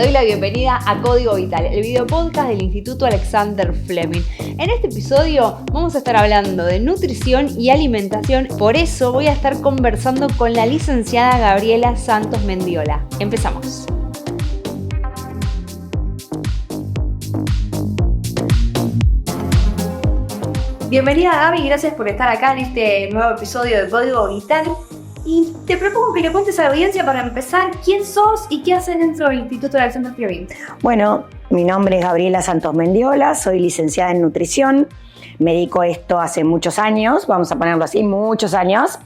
doy la bienvenida a Código Vital, el videopodcast del Instituto Alexander Fleming. En este episodio vamos a estar hablando de nutrición y alimentación, por eso voy a estar conversando con la licenciada Gabriela Santos Mendiola. Empezamos. Bienvenida Gaby, gracias por estar acá en este nuevo episodio de Código Vital. Y te propongo que le cuentes a la audiencia para empezar quién sos y qué haces dentro del Instituto Alexander Fleming. Bueno, mi nombre es Gabriela Santos Mendiola, soy licenciada en nutrición, me dedico a esto hace muchos años, vamos a ponerlo así, muchos años,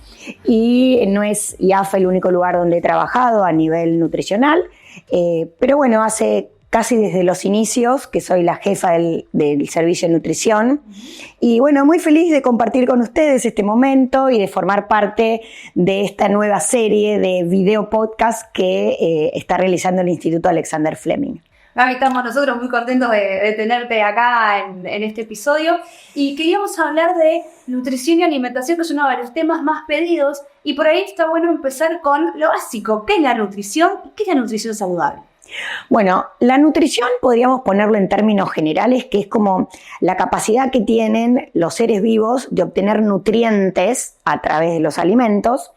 y no es IAFA el único lugar donde he trabajado a nivel nutricional, pero bueno, hace casi desde los inicios, que soy la jefa del servicio de nutrición. Y bueno, muy feliz de compartir con ustedes este momento y de formar parte de esta nueva serie de video podcast que está realizando el Instituto Alexander Fleming. Gaby, estamos nosotros muy contentos de tenerte acá en este episodio y queríamos hablar de nutrición y alimentación, que es uno de los temas más pedidos, y por ahí está bueno empezar con lo básico, ¿qué es la nutrición y qué es la nutrición saludable? Bueno, la nutrición podríamos ponerlo en términos generales, que es como la capacidad que tienen los seres vivos de obtener nutrientes a través de los alimentos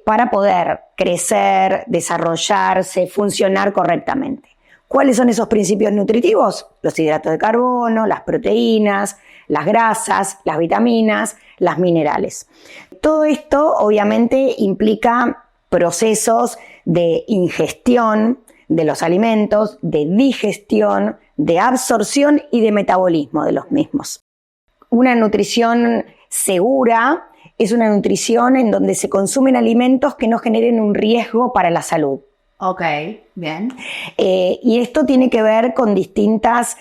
para poder crecer, desarrollarse, funcionar correctamente. ¿Cuáles son esos principios nutritivos? Los hidratos de carbono, las proteínas, las grasas, las vitaminas, los minerales. Todo esto obviamente implica procesos de ingestión de los alimentos, de digestión, de absorción y de metabolismo de los mismos. Una nutrición segura es una nutrición en donde se consumen alimentos que no generen un riesgo para la salud. Ok, bien. Y esto tiene que ver con distintas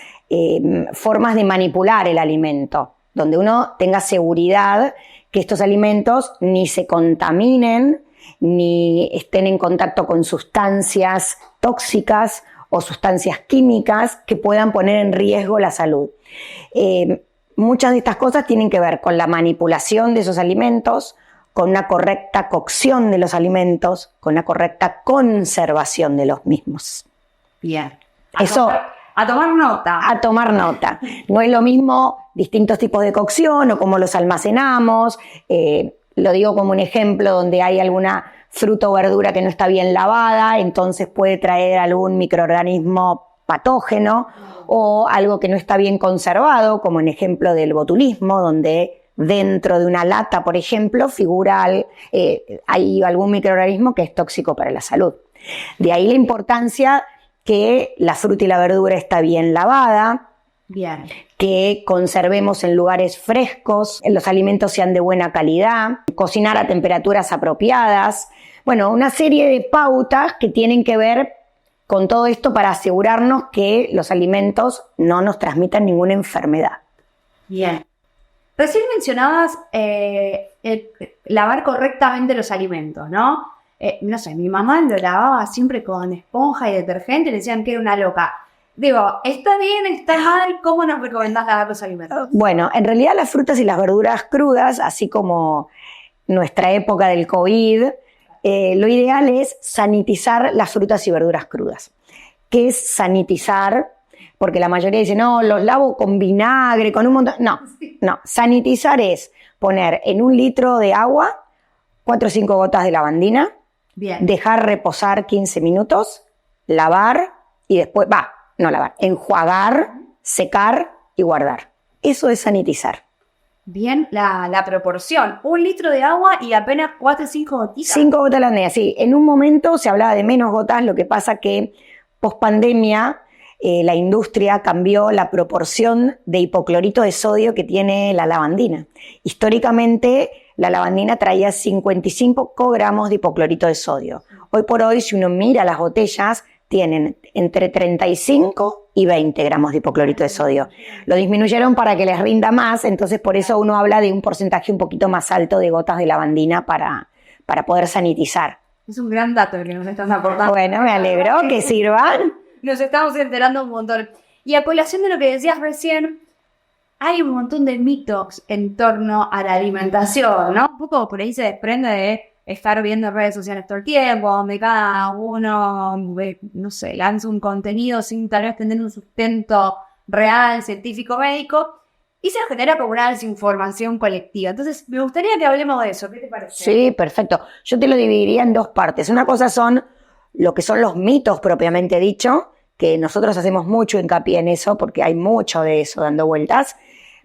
formas de manipular el alimento, donde uno tenga seguridad que estos alimentos ni se contaminen, ni estén en contacto con sustancias tóxicas o sustancias químicas que puedan poner en riesgo la salud. Muchas de estas cosas tienen que ver con la manipulación de esos alimentos, con una correcta cocción de los alimentos, con una correcta conservación de los mismos. Bien. A tomar nota. A tomar nota. No es lo mismo distintos tipos de cocción o cómo los almacenamos. Lo digo como un ejemplo donde hay alguna fruta o verdura que no está bien lavada, entonces puede traer algún microorganismo patógeno, o algo que no está bien conservado, como en ejemplo del botulismo, donde dentro de una lata, por ejemplo, figura hay algún microorganismo que es tóxico para la salud. De ahí la importancia que la fruta y la verdura está bien lavada. Bien. Que conservemos en lugares frescos, los alimentos sean de buena calidad, cocinar a temperaturas apropiadas. Bueno, una serie de pautas que tienen que ver con todo esto para asegurarnos que los alimentos no nos transmitan ninguna enfermedad. Bien. Recién mencionabas lavar correctamente los alimentos, ¿no? No sé, mi mamá lo lavaba siempre con esponja y detergente y le decían que era una loca. Digo, ¿está bien, está mal? ¿Cómo nos recomendás lavar los alimentos? Bueno, en realidad las frutas y las verduras crudas, así como nuestra época del COVID, lo ideal es sanitizar las frutas y verduras crudas. ¿Qué es sanitizar? Porque la mayoría dice, no, los lavo con vinagre, con un montón... No, sanitizar es poner en 1 litro de agua 4 o 5 gotas de lavandina, bien, dejar reposar 15 minutos, lavar y después... enjuagar, secar y guardar. Eso es sanitizar. Bien, la proporción. 1 litro de agua y apenas 4 o 5 gotitas. 5 gotas de lavandina, sí. En un momento se hablaba de menos gotas, lo que pasa que pospandemia la industria cambió la proporción de hipoclorito de sodio que tiene la lavandina. Históricamente la lavandina traía 55 gramos de hipoclorito de sodio. Hoy por hoy, si uno mira las botellas, tienen entre 35 y 20 gramos de hipoclorito de sodio. Lo disminuyeron para que les rinda más, entonces por eso uno habla de un porcentaje un poquito más alto de gotas de lavandina para poder sanitizar. Es un gran dato que nos están aportando. Bueno, me alegro que sirvan. Nos estamos enterando un montón. Y a colación de lo que decías recién, hay un montón de mitos en torno a la alimentación, ¿no? Un poco por ahí se desprende de estar viendo redes sociales todo el tiempo, donde cada uno, no sé, lanza un contenido sin tal vez tener un sustento real, científico, médico, y se genera como una desinformación colectiva. Entonces, me gustaría que hablemos de eso. ¿Qué te parece? Sí, perfecto. Yo te lo dividiría en dos partes. Una cosa son lo que son los mitos propiamente dicho, que nosotros hacemos mucho hincapié en eso, porque hay mucho de eso dando vueltas,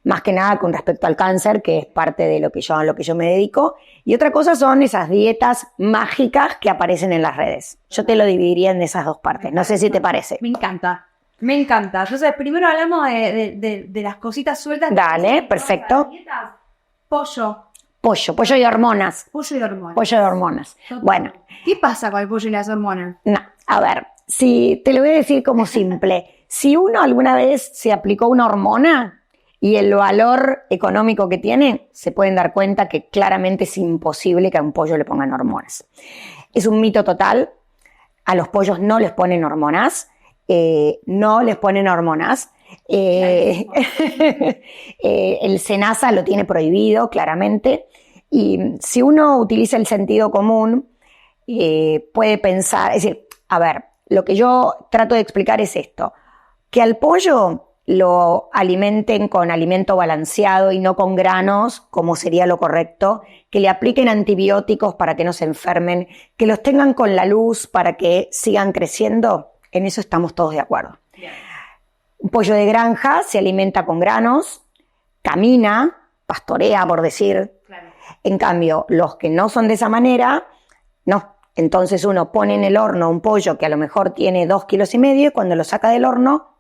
más que nada con respecto al cáncer, que es parte de a lo que yo me dedico. Y otra cosa son esas dietas mágicas que aparecen en las redes. Yo te lo dividiría en esas dos partes. No sé si te parece. Me encanta. Me encanta. Entonces, primero hablamos de las cositas sueltas. Dale, perfecto. Pollo y hormonas. Pollo y hormonas. Pollo y hormonas. Total. Bueno. ¿Qué pasa con el pollo y las hormonas? No, a ver, si te lo voy a decir como simple. Si uno alguna vez se aplicó una hormona y el valor económico que tiene, se pueden dar cuenta que claramente es imposible que a un pollo le pongan hormonas. Es un mito total. A los pollos no les ponen hormonas. No les ponen hormonas. El SENASA lo tiene prohibido, claramente. Y si uno utiliza el sentido común, puede pensar, es decir, a ver, lo que yo trato de explicar es esto, que al pollo lo alimenten con alimento balanceado y no con granos, como sería lo correcto, que le apliquen antibióticos para que no se enfermen, que los tengan con la luz para que sigan creciendo. En eso estamos todos de acuerdo. Bien. Un pollo de granja se alimenta con granos, camina, pastorea, por decir. Claro. En cambio, los que no son de esa manera, no. Entonces uno pone en el horno un pollo que a lo mejor tiene 2,5 kilos y cuando lo saca del horno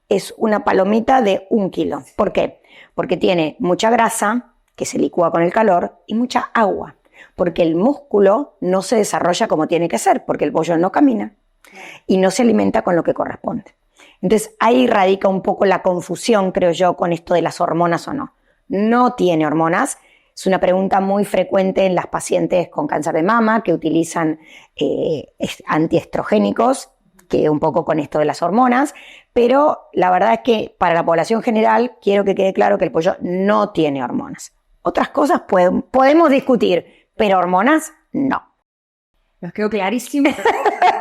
es una palomita de 1 kilo. ¿Por qué? Porque tiene mucha grasa que se licúa con el calor y mucha agua. Porque el músculo no se desarrolla como tiene que ser, porque el pollo no camina y no se alimenta con lo que corresponde. Entonces ahí radica un poco la confusión, creo yo, con esto de las hormonas o no. No tiene hormonas. Es una pregunta muy frecuente en las pacientes con cáncer de mama que utilizan antiestrogénicos, que un poco con esto de las hormonas, pero la verdad es que para la población general quiero que quede claro que el pollo no tiene hormonas. Otras cosas podemos discutir, pero hormonas no. Nos quedó clarísimo.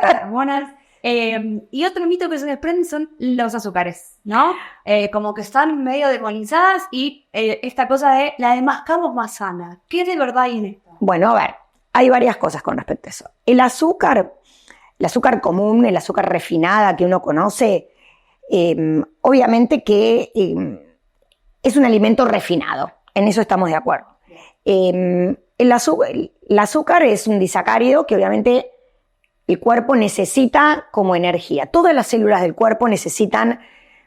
Hormonas. Y otro mito que se desprende son los azúcares, ¿no? Como que están medio demonizadas y esta cosa de la demascamos más sana. ¿Qué de verdad hay en esto? Bueno, a ver, hay varias cosas con respecto a eso. El azúcar común, el azúcar refinada que uno conoce, obviamente que es un alimento refinado. En eso estamos de acuerdo. El azúcar es un disacárido que obviamente el cuerpo necesita como energía. Todas las células del cuerpo necesitan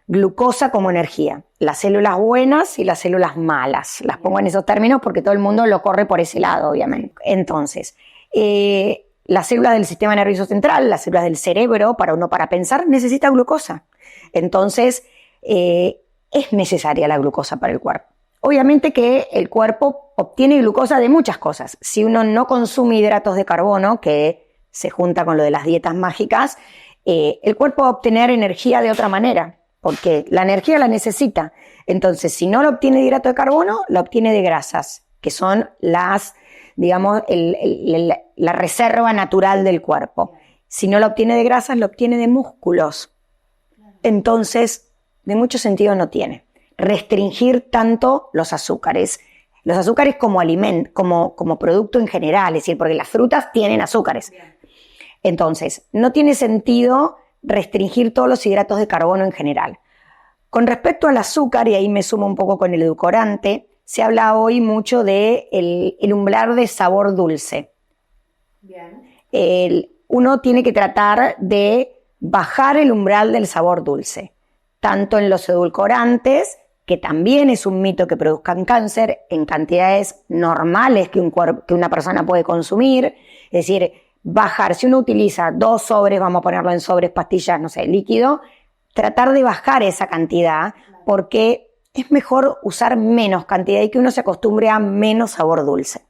glucosa como energía. Las células buenas y las células malas. Las pongo en esos términos porque todo el mundo lo corre por ese lado, obviamente. Entonces, las células del sistema nervioso central, las células del cerebro, para pensar, necesita glucosa. Entonces, es necesaria la glucosa para el cuerpo. Obviamente que el cuerpo obtiene glucosa de muchas cosas. Si uno no consume hidratos de carbono, que se junta con lo de las dietas mágicas, el cuerpo va a obtener energía de otra manera, porque la energía la necesita. Entonces, si no lo obtiene de hidrato de carbono, la obtiene de grasas, que son las, digamos, la reserva natural del cuerpo. Si no la obtiene de grasas, lo obtiene de músculos. Entonces, de mucho sentido no tiene restringir tanto los azúcares como alimento, como producto en general, es decir, porque las frutas tienen azúcares. Entonces, no tiene sentido restringir todos los hidratos de carbono en general. Con respecto al azúcar, y ahí me sumo un poco con el edulcorante, se habla hoy mucho de el umbral de sabor dulce. Bien. Uno tiene que tratar de bajar el umbral del sabor dulce, tanto en los edulcorantes, que también es un mito que produzcan cáncer en cantidades normales que una persona puede consumir, es decir, bajar, si uno utiliza 2 sobres, vamos a ponerlo en sobres, pastillas, no sé, líquido, tratar de bajar esa cantidad, porque es mejor usar menos cantidad y que uno se acostumbre a menos sabor dulce.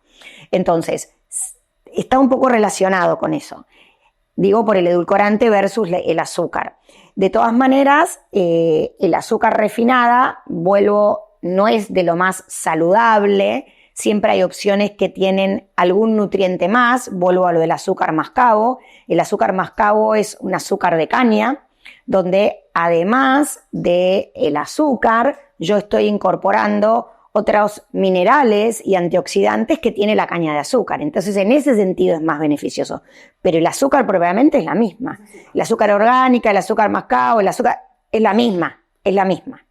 Entonces, está un poco relacionado con eso. Digo, por el edulcorante versus el azúcar. De todas maneras, el azúcar refinada, no es de lo más saludable. siempre hay opciones que tienen algún nutriente más. Vuelvo a lo del azúcar mascabo. El azúcar mascabo es un azúcar de caña, donde además del azúcar, yo estoy incorporando otros minerales y antioxidantes que tiene la caña de azúcar. Entonces, en ese sentido es más beneficioso. Pero el azúcar propiamente es la misma. El azúcar orgánica, el azúcar mascabo, el azúcar es la misma, es la misma.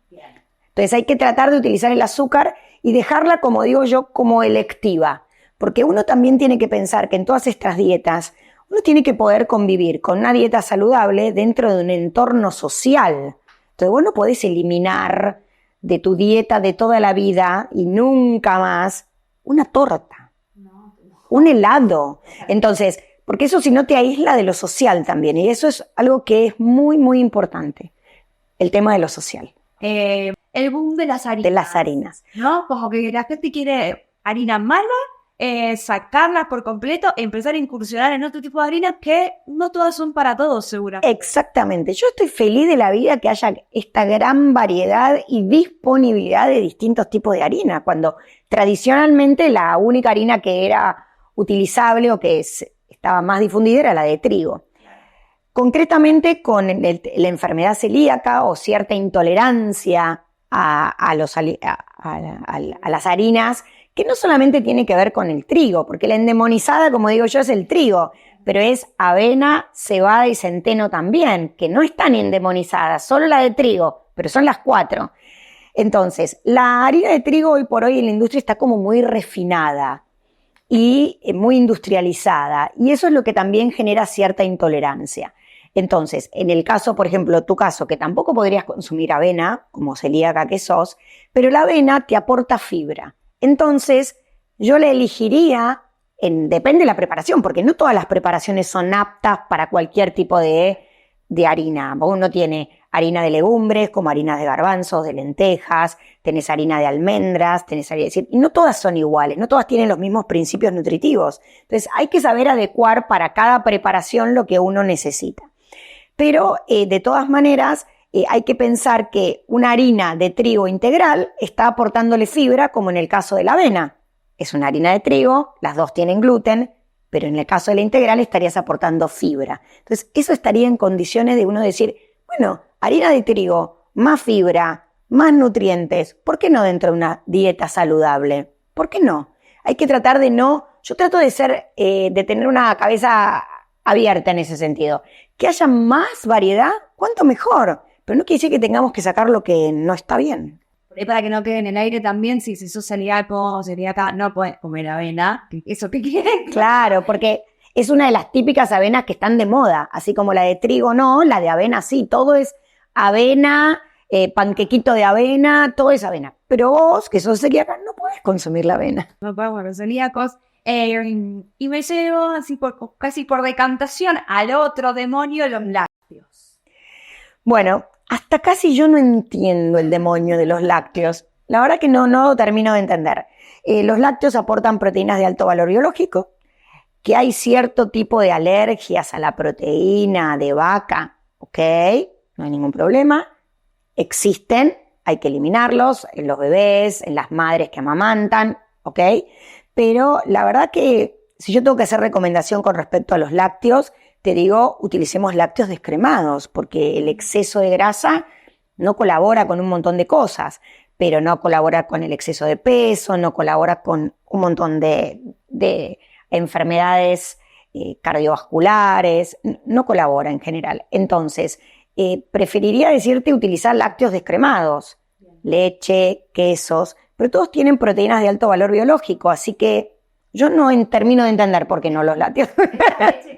Entonces, hay que tratar de utilizar el azúcar y dejarla, como digo yo, como electiva. Porque uno también tiene que pensar que en todas estas dietas, uno tiene que poder convivir con una dieta saludable dentro de un entorno social. Entonces, vos no podés eliminar de tu dieta de toda la vida y nunca más una torta, un helado. Entonces, porque eso si no te aísla de lo social también, y eso es algo que es muy, muy importante, el tema de lo social. El boom de las harinas. De las harinas. ¿No? Como que la gente quiere harina mala, sacarlas por completo e empezar a incursionar en otro tipo de harinas que no todas son para todos, seguro. Exactamente. Yo estoy feliz de la vida que haya esta gran variedad y disponibilidad de distintos tipos de harina, cuando tradicionalmente la única harina que era utilizable o que estaba más difundida era la de trigo. Concretamente con la enfermedad celíaca o cierta intolerancia a las harinas, que no solamente tiene que ver con el trigo, porque la endemonizada, como digo yo, es el trigo, pero es avena, cebada y centeno también, que no están endemonizadas, solo la de trigo, pero son las 4. Entonces, la harina de trigo hoy por hoy en la industria está como muy refinada y muy industrializada, y eso es lo que también genera cierta intolerancia. Entonces, en el caso, por ejemplo, tu caso, que tampoco podrías consumir avena, como celíaca que sos, pero la avena te aporta fibra. Entonces, yo la elegiría, depende de la preparación, porque no todas las preparaciones son aptas para cualquier tipo de harina. Uno tiene harina de legumbres, como harina de garbanzos, de lentejas, tenés harina de almendras, y no todas son iguales, no todas tienen los mismos principios nutritivos. Entonces, hay que saber adecuar para cada preparación lo que uno necesita. Pero, de todas maneras, hay que pensar que una harina de trigo integral está aportándole fibra, como en el caso de la avena. Es una harina de trigo, las dos tienen gluten, pero en el caso de la integral estarías aportando fibra. Entonces, eso estaría en condiciones de uno decir, bueno, harina de trigo, más fibra, más nutrientes, ¿por qué no dentro de una dieta saludable? ¿Por qué no? Hay que tratar de no, yo trato de tener una cabeza abierta en ese sentido. Que haya más variedad, cuanto mejor. Pero no quiere decir que tengamos que sacar lo que no está bien. Y para que no quede en el aire también, si sos celíaco o celíaca, no puedes comer avena. ¿Eso qué quiere? Claro, porque es una de las típicas avenas que están de moda. Así como la de trigo no, la de avena sí. Todo es avena, panquequito de avena, todo es avena. Pero vos, que sos celíaca, no podés consumir la avena. No podemos los celíacos. Y me llevo así casi por decantación al otro demonio, los lácteos. Bueno, hasta casi yo no entiendo el demonio de los lácteos. La verdad que no lo termino de entender. Los lácteos aportan proteínas de alto valor biológico, que hay cierto tipo de alergias a la proteína de vaca, ¿ok? No hay ningún problema. Existen, hay que eliminarlos en los bebés, en las madres que amamantan, ¿ok? Pero la verdad que si yo tengo que hacer recomendación con respecto a los lácteos, te digo, utilicemos lácteos descremados, porque el exceso de grasa no colabora con un montón de cosas, pero no colabora con el exceso de peso, no colabora con un montón de enfermedades cardiovasculares, no colabora en general. Entonces, preferiría decirte utilizar lácteos descremados, leche, quesos, pero todos tienen proteínas de alto valor biológico, así que yo no termino de entender por qué no los lácteos.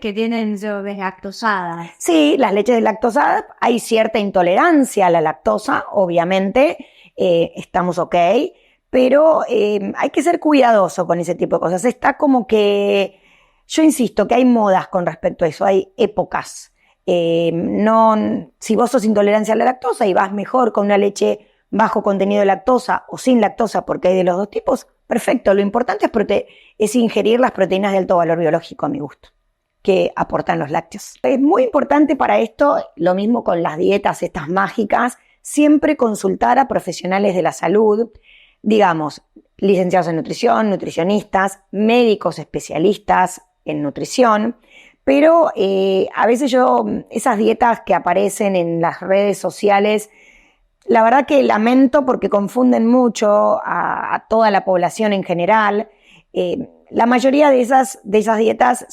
Que tienen deslactosadas. Sí, las leches deslactosadas, hay cierta intolerancia a la lactosa, obviamente, estamos ok, pero hay que ser cuidadoso con ese tipo de cosas. Está como que, yo insisto, que hay modas con respecto a eso, hay épocas. Si vos sos intolerancia a la lactosa y vas mejor con una leche bajo contenido de lactosa o sin lactosa, porque hay de los dos tipos, perfecto. Lo importante es ingerir las proteínas de alto valor biológico, a mi gusto, que aportan los lácteos. Es muy importante para esto, lo mismo con las dietas estas mágicas, siempre consultar a profesionales de la salud. Digamos, licenciados en nutrición, nutricionistas, médicos especialistas en nutrición, pero a veces esas dietas que aparecen en las redes sociales, la verdad que lamento porque confunden mucho a toda la población en general. La mayoría de esas dietas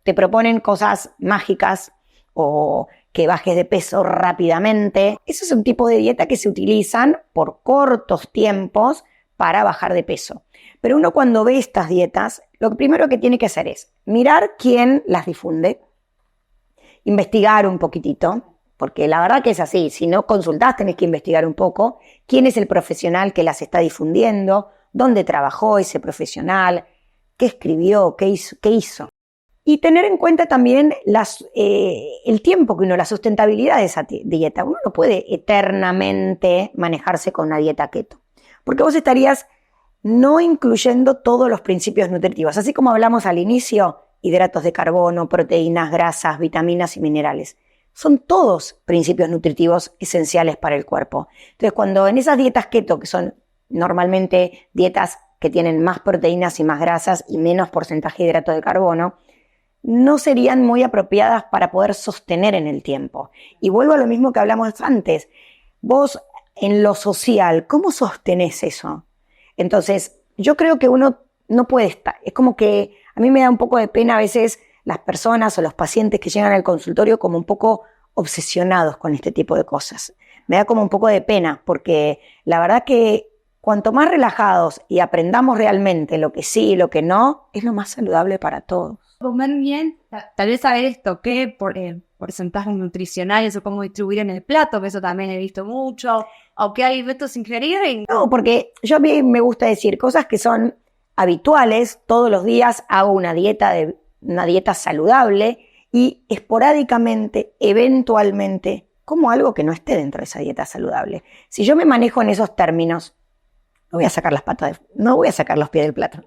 te proponen cosas mágicas o que bajes de peso rápidamente. Eso es un tipo de dieta que se utilizan por cortos tiempos para bajar de peso. Pero uno cuando ve estas dietas, lo primero que tiene que hacer es mirar quién las difunde, investigar un poquitito, porque la verdad que es así, si no consultás tenés que investigar un poco quién es el profesional que las está difundiendo, dónde trabajó ese profesional, qué escribió, qué hizo. Y tener en cuenta también el tiempo que la sustentabilidad de esa dieta. Uno no puede eternamente manejarse con una dieta keto, porque vos estarías no incluyendo todos los principios nutritivos. Así como hablamos al inicio, hidratos de carbono, proteínas, grasas, vitaminas y minerales. Son todos principios nutritivos esenciales para el cuerpo. Entonces, cuando en esas dietas keto, que son normalmente dietas que tienen más proteínas y más grasas y menos porcentaje de hidratos de carbono, no serían muy apropiadas para poder sostener en el tiempo. Y vuelvo a lo mismo que hablamos antes. Vos, en lo social, ¿cómo sostenés eso? Entonces, yo creo que uno no puede estar. Es como que a mí me da un poco de pena a veces las personas o los pacientes que llegan al consultorio como un poco obsesionados con este tipo de cosas. Me da como un poco de pena porque la verdad que cuanto más relajados y aprendamos realmente lo que sí y lo que no, es lo más saludable para todos. Comer bien, tal vez saber esto, qué porcentajes nutricionales o cómo distribuir en el plato, que eso también he visto mucho, o qué alimentos ingerir. No, porque a mí me gusta decir cosas que son habituales. Todos los días hago una dieta saludable y esporádicamente, eventualmente, como algo que no esté dentro de esa dieta saludable. Si yo me manejo en esos términos, no voy a sacar no voy a sacar los pies del plato.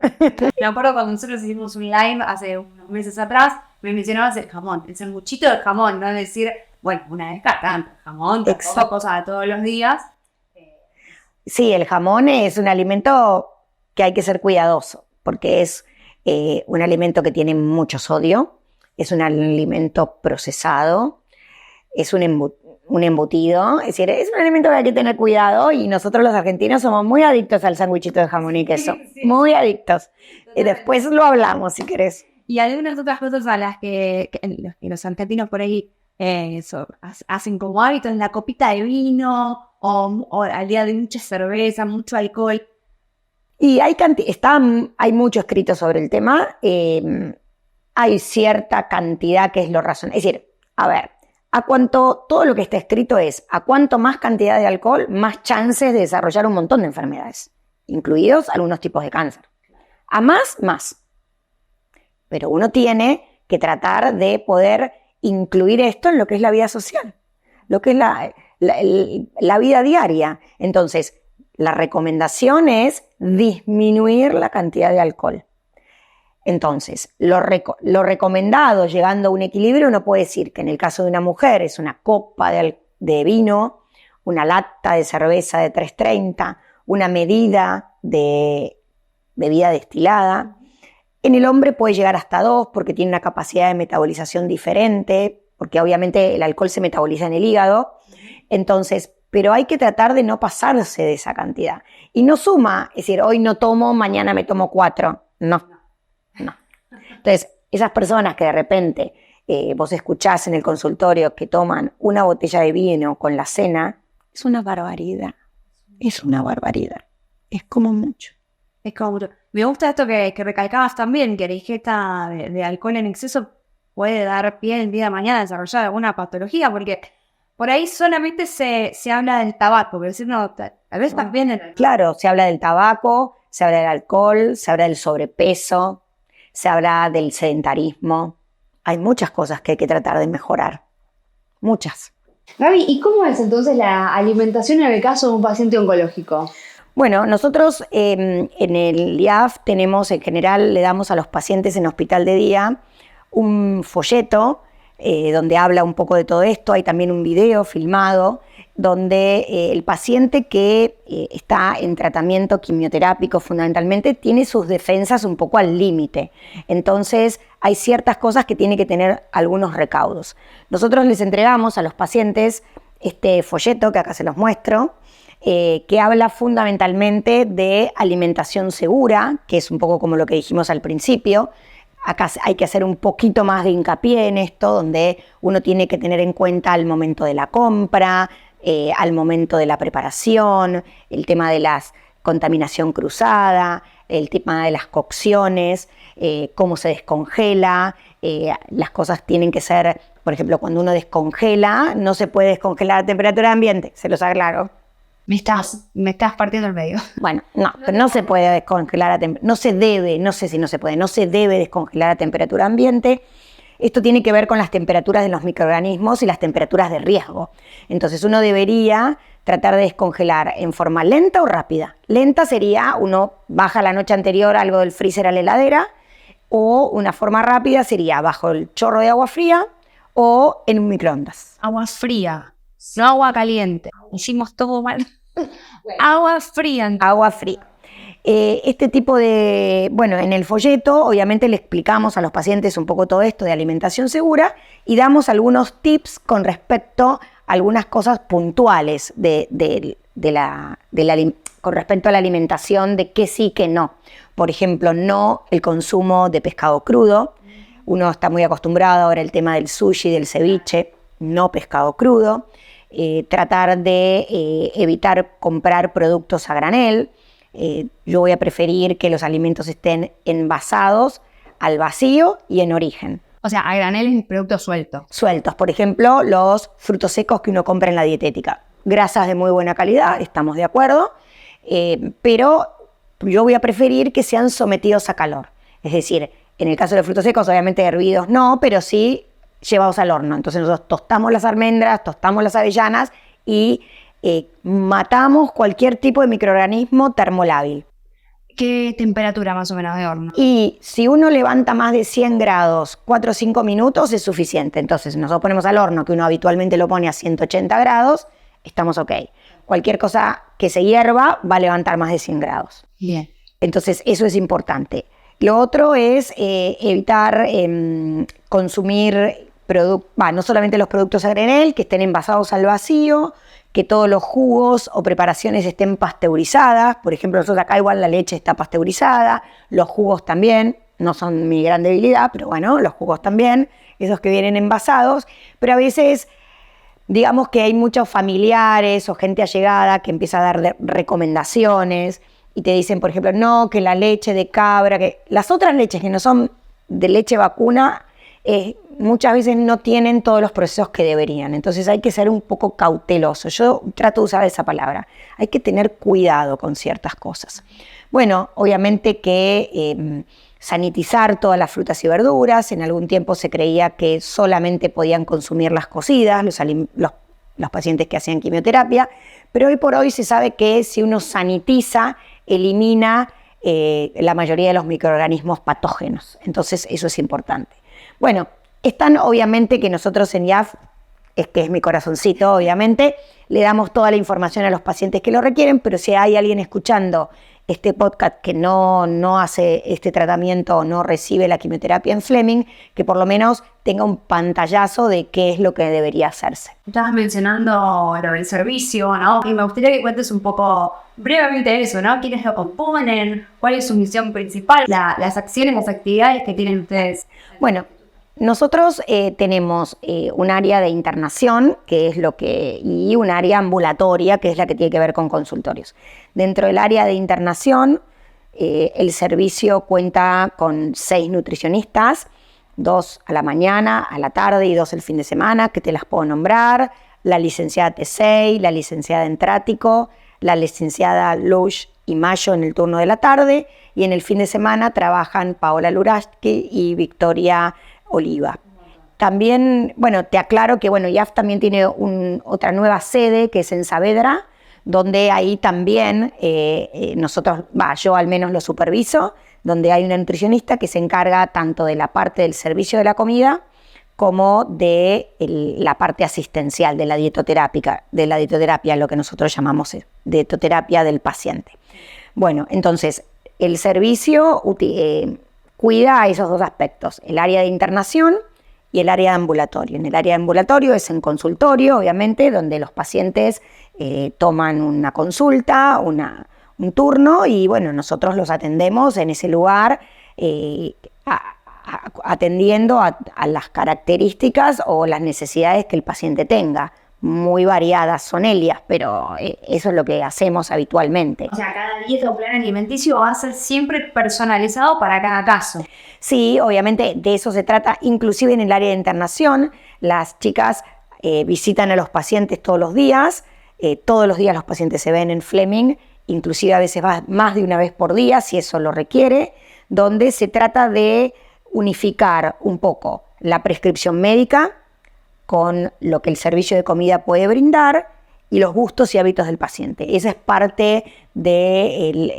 Me acuerdo cuando nosotros hicimos un live hace unos meses atrás, me mencionabas el jamón, el sanguchito del jamón, no decir, bueno, una vez cada tanto, jamón, tampoco cosas de todos los días. Sí, el jamón es un alimento que hay que ser cuidadoso, porque es un alimento que tiene mucho sodio, es un alimento procesado, es un embutido, es decir, es un alimento que hay que tener cuidado y nosotros los argentinos somos muy adictos al sanguichito de jamón y queso, sí. Muy adictos. Y después lo hablamos si querés. Y algunas otras cosas a las que los argentinos por ahí hacen como hábitos, la copita de vino o al día de mucha cerveza, mucho alcohol. Y hay mucho escrito sobre el tema, hay cierta cantidad que es lo razonable. Es decir, a ver, todo lo que está escrito es, a cuanto más cantidad de alcohol, más chances de desarrollar un montón de enfermedades, incluidos algunos tipos de cáncer. A más. Pero uno tiene que tratar de poder incluir esto en lo que es la vida social, lo que es la vida diaria. Entonces, la recomendación es disminuir la cantidad de alcohol. Entonces, lo recomendado, llegando a un equilibrio, uno puede decir que en el caso de una mujer es una copa de vino, una lata de cerveza de 330, una medida de bebida destilada. En el hombre puede llegar hasta 2 porque tiene una capacidad de metabolización diferente, porque obviamente el alcohol se metaboliza en el hígado. Entonces, pero hay que tratar de no pasarse de esa cantidad. Y no suma, es decir, hoy no tomo, mañana me tomo 4. No. Entonces, esas personas que de repente vos escuchás en el consultorio que toman una botella de vino con la cena, es una barbaridad. Es una barbaridad. Es como mucho. Es como mucho. Me gusta esto que recalcabas también, que la ingesta de alcohol en exceso puede dar pie el día de mañana a desarrollar alguna patología, porque por ahí solamente se habla del tabaco, pero si no, tal vez también... Claro, se habla del tabaco, se habla del alcohol, se habla del sobrepeso, se habla del sedentarismo. Hay muchas cosas que hay que tratar de mejorar. Muchas. Gaby, ¿y cómo es entonces la alimentación en el caso de un paciente oncológico? Bueno, nosotros en el IAF tenemos, en general, le damos a los pacientes en hospital de día un folleto donde habla un poco de todo esto. Hay también un video filmado donde el paciente que está en tratamiento quimioterápico fundamentalmente tiene sus defensas un poco al límite. Entonces hay ciertas cosas que tiene que tener algunos recaudos. Nosotros les entregamos a los pacientes este folleto que acá se los muestro, que habla fundamentalmente de alimentación segura, que es un poco como lo que dijimos al principio. Acá hay que hacer un poquito más de hincapié en esto, donde uno tiene que tener en cuenta el momento de la compra, al momento de la preparación, el tema de la contaminación cruzada, el tema de las cocciones, cómo se descongela. Las cosas tienen que ser, por ejemplo, cuando uno descongela, no se puede descongelar a temperatura ambiente, se los aclaro. Me estás partiendo el medio. Bueno, no, pero no se puede descongelar no se debe, no sé si no se puede, no se debe descongelar a temperatura ambiente. Esto tiene que ver con las temperaturas de los microorganismos y las temperaturas de riesgo. Entonces uno debería tratar de descongelar en forma lenta o rápida. Lenta sería, uno baja la noche anterior algo del freezer a la heladera, o una forma rápida sería bajo el chorro de agua fría o en un microondas. Agua fría, no agua caliente. Hicimos todo mal. Agua fría. Agua fría. Este tipo de, bueno, en el folleto obviamente le explicamos a los pacientes un poco todo esto de alimentación segura y damos algunos tips con respecto a algunas cosas puntuales con respecto a la alimentación, de qué sí, qué no. Por ejemplo, no el consumo de pescado crudo. Uno está muy acostumbrado ahora al tema del sushi, del ceviche, no pescado crudo. Tratar de evitar comprar productos a granel. Yo voy a preferir que los alimentos estén envasados al vacío y en origen. O sea, a granel es producto suelto. Sueltos, por ejemplo, los frutos secos que uno compra en la dietética. Grasas de muy buena calidad, estamos de acuerdo, pero yo voy a preferir que sean sometidos a calor. Es decir, en el caso de los frutos secos, obviamente hervidos no, pero sí llevados al horno. Entonces nosotros tostamos las almendras, tostamos las avellanas y matamos cualquier tipo de microorganismo termolábil. ¿Qué temperatura más o menos de horno? Y si uno levanta más de 100 grados, 4 o 5 minutos es suficiente. Entonces nosotros ponemos al horno, que uno habitualmente lo pone a 180 grados, estamos ok. Cualquier cosa que se hierva va a levantar más de 100 grados. Bien. Entonces eso es importante. Lo otro es evitar consumir no solamente los productos a granel, que estén envasados al vacío, que todos los jugos o preparaciones estén pasteurizadas. Por ejemplo, nosotros acá igual la leche está pasteurizada, los jugos también, no son mi gran debilidad, pero bueno, los jugos también, esos que vienen envasados. Pero a veces, digamos que hay muchos familiares o gente allegada que empieza a dar recomendaciones y te dicen, por ejemplo, no, que la leche de cabra, que las otras leches que no son de leche vacuna, muchas veces no tienen todos los procesos que deberían. Entonces hay que ser un poco cauteloso. Yo trato de usar esa palabra. Hay que tener cuidado con ciertas cosas. Bueno, obviamente que sanitizar todas las frutas y verduras. En algún tiempo se creía que solamente podían consumirlas cocidas los pacientes que hacían quimioterapia, pero hoy por hoy se sabe que si uno sanitiza, elimina la mayoría de los microorganismos patógenos. Entonces eso es importante. Bueno, están obviamente que nosotros en IAF, que es mi corazoncito obviamente, le damos toda la información a los pacientes que lo requieren, pero si hay alguien escuchando este podcast que no hace este tratamiento o no recibe la quimioterapia en Fleming, que por lo menos tenga un pantallazo de qué es lo que debería hacerse. Estabas mencionando lo del servicio, ¿no? Y me gustaría que cuentes un poco brevemente eso, ¿no? ¿Quiénes lo componen? ¿Cuál es su misión principal? Las acciones, las actividades que tienen ustedes. Bueno, nosotros tenemos un área de internación, que es y un área ambulatoria, que es la que tiene que ver con consultorios. Dentro del área de internación, el servicio cuenta con 6 nutricionistas, 2 a la mañana, a la tarde y 2 el fin de semana, que te las puedo nombrar: la licenciada Tesey, la licenciada Entrático, la licenciada Lush y Mayo en el turno de la tarde, y en el fin de semana trabajan Paola Luraski y Victoria Oliva. También, bueno, te aclaro que IAF también tiene otra nueva sede que es en Saavedra, donde ahí también yo al menos lo superviso, donde hay una nutricionista que se encarga tanto de la parte del servicio de la comida como de la parte asistencial de la dietoterapia, lo que nosotros llamamos dietoterapia del paciente. Bueno, entonces el servicio cuida esos dos aspectos, el área de internación y el área de ambulatorio. En el área de ambulatorio es en consultorio, obviamente, donde los pacientes toman una consulta, un turno, y bueno, nosotros los atendemos en ese lugar, atendiendo a las características o las necesidades que el paciente tenga. Muy variadas son ellas, pero eso es lo que hacemos habitualmente. O sea, cada dieta o plan alimenticio va a ser siempre personalizado para cada caso. Sí, obviamente de eso se trata, inclusive en el área de internación. Las chicas visitan a los pacientes todos los días los pacientes se ven en Fleming, inclusive a veces más de una vez por día, si eso lo requiere, donde se trata de unificar un poco la prescripción médica con lo que el servicio de comida puede brindar y los gustos y hábitos del paciente. Esa es parte del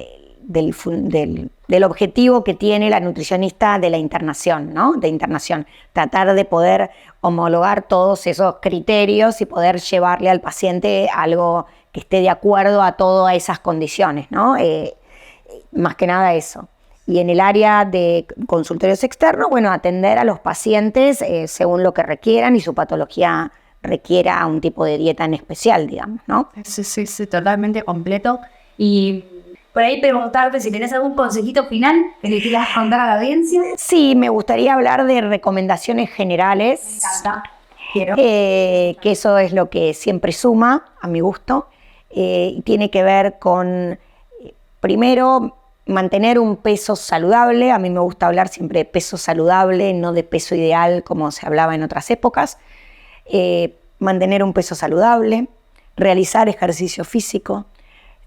objetivo que tiene la nutricionista de la internación, ¿no? De internación, tratar de poder homologar todos esos criterios y poder llevarle al paciente algo que esté de acuerdo a todas esas condiciones, ¿no? Más que nada eso. Y en el área de consultorios externos, bueno, atender a los pacientes según lo que requieran y su patología requiera un tipo de dieta en especial, digamos, ¿no? Sí, totalmente completo. Y por ahí preguntarte si tenés algún consejito final que le quieras contar a la audiencia. Sí, me gustaría hablar de recomendaciones generales. Me encanta. Quiero. Que eso es lo que siempre suma, a mi gusto. Tiene que ver con, primero, mantener un peso saludable. A mí me gusta hablar siempre de peso saludable, no de peso ideal como se hablaba en otras épocas. Mantener un peso saludable, realizar ejercicio físico.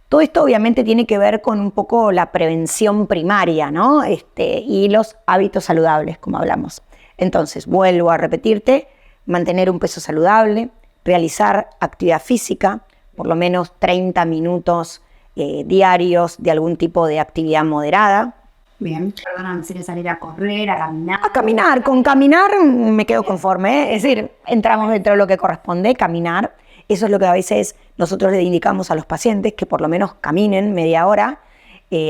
Todo esto obviamente tiene que ver con un poco la prevención primaria, ¿no? Y los hábitos saludables, como hablamos. Entonces, vuelvo a repetirte, mantener un peso saludable, realizar actividad física, por lo menos 30 minutos diarios de algún tipo de actividad moderada. Bien, perdóname, si salir a correr, a caminar. A caminar, con caminar me quedo conforme, Es decir, entramos dentro de lo que corresponde, caminar. Eso es lo que a veces nosotros le indicamos a los pacientes, que por lo menos caminen media hora.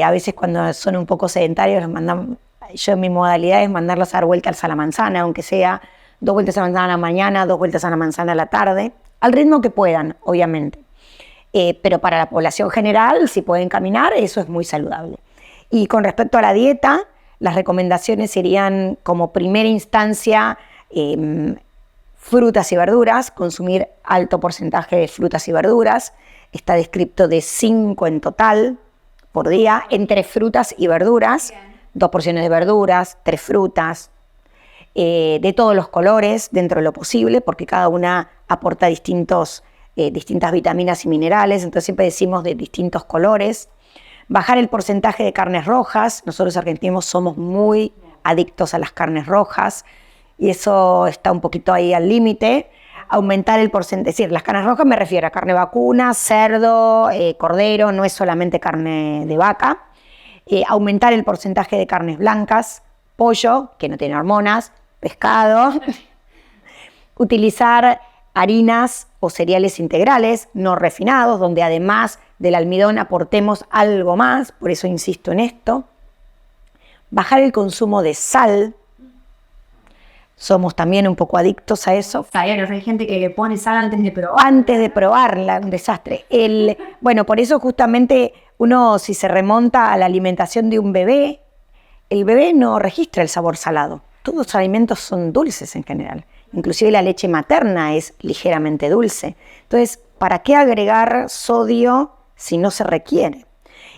A veces cuando son un poco sedentarios, yo en mi modalidad es mandarlos a dar vueltas a la manzana, aunque sea 2 vueltas a la manzana a la mañana, 2 vueltas a la manzana a la tarde, al ritmo que puedan, obviamente. Pero para la población general, si pueden caminar, eso es muy saludable. Y con respecto a la dieta, las recomendaciones serían como primera instancia frutas y verduras, consumir alto porcentaje de frutas y verduras. Está descrito de 5 en total por día, entre frutas y verduras, 2 porciones de verduras, 3 frutas, de todos los colores dentro de lo posible, porque cada una aporta distintas vitaminas y minerales, entonces siempre decimos de distintos colores. Bajar el porcentaje de carnes rojas. Nosotros argentinos somos muy adictos a las carnes rojas y eso está un poquito ahí al límite. Aumentar el porcentaje, es decir, las carnes rojas me refiero a carne vacuna, cerdo, cordero, no es solamente carne de vaca. Aumentar el porcentaje de carnes blancas, pollo, que no tiene hormonas, pescado. Utilizar harinas o cereales integrales, no refinados, donde además del almidón aportemos algo más, por eso insisto en esto. Bajar el consumo de sal. Somos también un poco adictos a eso. Hay gente que le pone sal antes de probar. Antes de probarla, un desastre. Bueno, por eso justamente uno, si se remonta a la alimentación de un bebé, el bebé no registra el sabor salado. Todos los alimentos son dulces en general. Inclusive la leche materna es ligeramente dulce. Entonces, ¿para qué agregar sodio si no se requiere?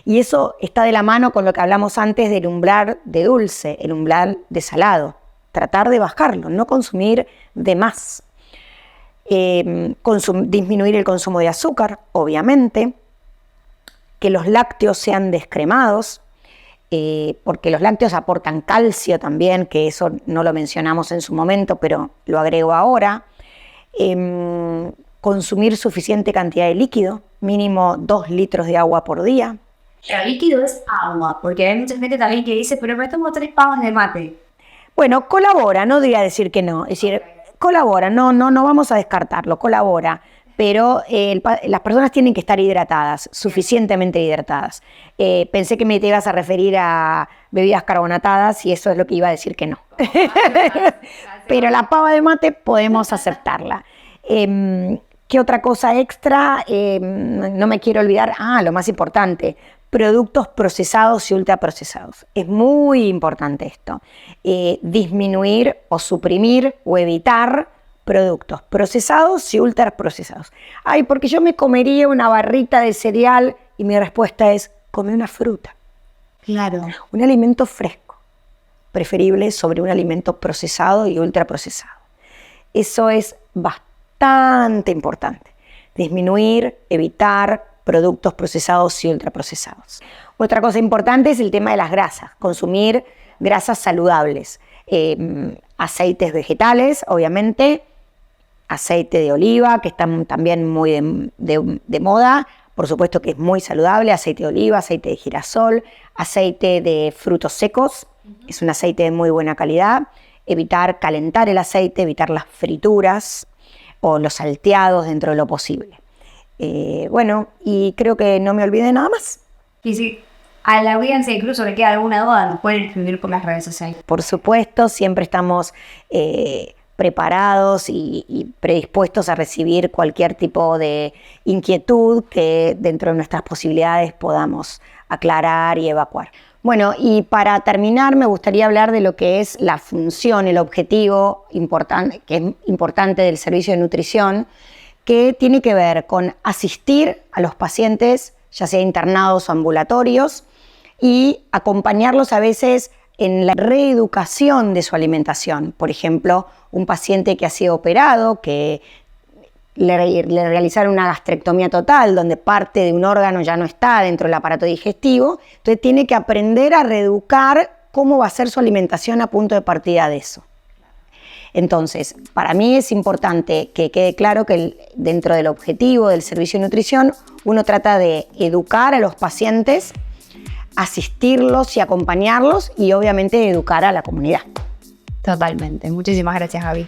Y eso está de la mano con lo que hablamos antes del umbral de dulce, el umbral de salado. Tratar de bajarlo, no consumir de más. Disminuir el consumo de azúcar, obviamente. Que los lácteos sean descremados, porque los lácteos aportan calcio también, que eso no lo mencionamos en su momento, pero lo agrego ahora. Consumir suficiente cantidad de líquido, mínimo 2 litros de agua por día. El líquido es agua, porque hay mucha gente también que dice, pero me tomo 3 pavos de mate. Bueno, colabora, no diría decir que no. Es decir, colabora, no vamos a descartarlo, colabora. Pero las personas tienen que estar hidratadas, suficientemente hidratadas. Pensé que me te ibas a referir a bebidas carbonatadas y eso es lo que iba a decir que no. Pero la pava de mate podemos aceptarla. ¿Qué otra cosa extra? No me quiero olvidar, lo más importante, productos procesados y ultraprocesados. Es muy importante esto. Disminuir o suprimir o evitar productos procesados y ultraprocesados. Porque yo me comería una barrita de cereal y mi respuesta es, come una fruta. Claro. Un alimento fresco, preferible sobre un alimento procesado y ultraprocesado. Eso es bastante importante. Disminuir, evitar productos procesados y ultraprocesados. Otra cosa importante es el tema de las grasas. Consumir grasas saludables. Aceites vegetales, obviamente. Aceite de oliva, que está también muy de moda, por supuesto que es muy saludable, aceite de oliva, aceite de girasol, aceite de frutos secos, es un aceite de muy buena calidad, evitar calentar el aceite, evitar las frituras o los salteados dentro de lo posible. Y creo que no me olvidé nada más. Y si a la audiencia incluso le queda alguna duda, nos pueden escribir por las redes sociales. Por supuesto, siempre estamos preparados y predispuestos a recibir cualquier tipo de inquietud que dentro de nuestras posibilidades podamos aclarar y evacuar. Bueno, y para terminar me gustaría hablar de lo que es la función, el objetivo que es importante del servicio de nutrición, que tiene que ver con asistir a los pacientes, ya sea internados o ambulatorios, y acompañarlos a veces en la reeducación de su alimentación. Por ejemplo, un paciente que ha sido operado, que le realizaron una gastrectomía total, donde parte de un órgano ya no está dentro del aparato digestivo, entonces tiene que aprender a reeducar cómo va a ser su alimentación a punto de partida de eso. Entonces, para mí es importante que quede claro que dentro del objetivo del servicio de nutrición, uno trata de educar a los pacientes, asistirlos y acompañarlos y obviamente educar a la comunidad. Totalmente. Muchísimas gracias, Gaby.